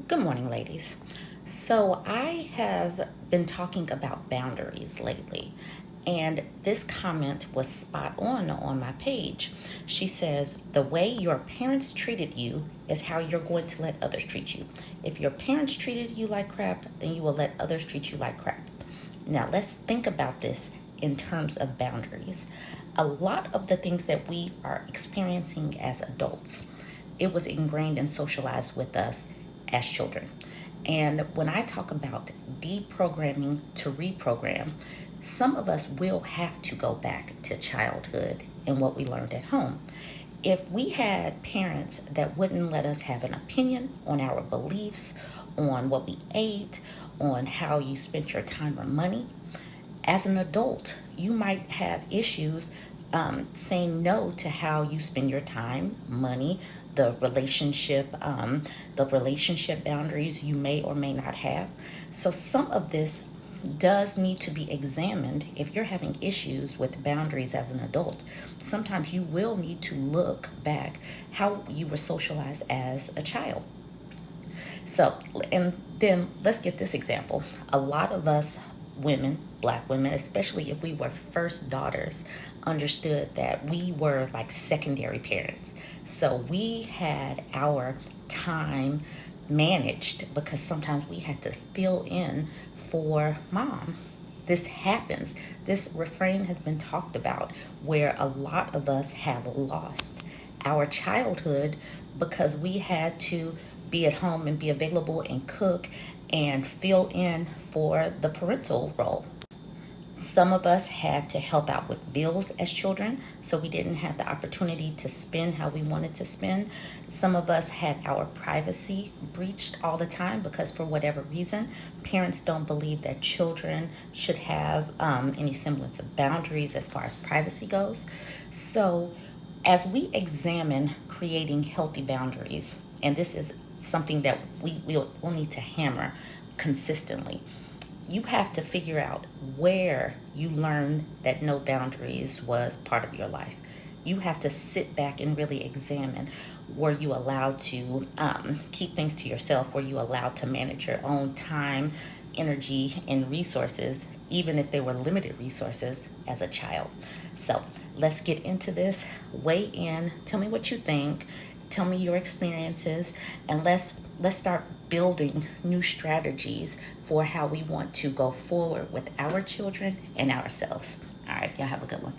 Good morning, ladies. So, I have been talking about boundaries lately, and this comment was spot on my page. She says, the way your parents treated you is how you're going to let others treat you. If your parents treated you like crap, then you will let others treat you like crap. Now, let's think about this in terms of boundaries. A lot of the things that we are experiencing as adults, it was ingrained and socialized with us as children. And when I talk about deprogramming to reprogram, some of us will have to go back to childhood and what we learned at home. If we had parents that wouldn't let us have an opinion on our beliefs, on what we ate, on how you spent your time or money, as an adult, you might have issues saying no to how you spend your time, money, the relationship boundaries you may or may not have. So some of this does need to be examined if you're having issues with boundaries as an adult. Sometimes you will need to look back how you were socialized as a child. So, and then let's get this example. A lot of us women, black women, especially if we were first daughters, understood that we were like secondary parents. So we had our time managed because sometimes we had to fill in for mom. This happens. This refrain has been talked about where a lot of us have lost our childhood because we had to be at home and be available and cook and fill in for the parental role. Some of us had to help out with bills as children, so we didn't have the opportunity to spend how we wanted to spend. Some of us had our privacy breached all the time because, for whatever reason, parents don't believe that children should have any semblance of boundaries as far as privacy goes. So, as we examine creating healthy boundaries, and this is something that we'll need to hammer consistently, you have to figure out where you learned that no boundaries was part of your life. You have to sit back and really examine, were you allowed to keep things to yourself? Were you allowed to manage your own time, energy, and resources, even if they were limited resources as a child? So let's get into this. Weigh in. Tell me what you think. Tell me your experiences, and let's start building new strategies for how we want to go forward with our children and ourselves. All right, y'all have a good one.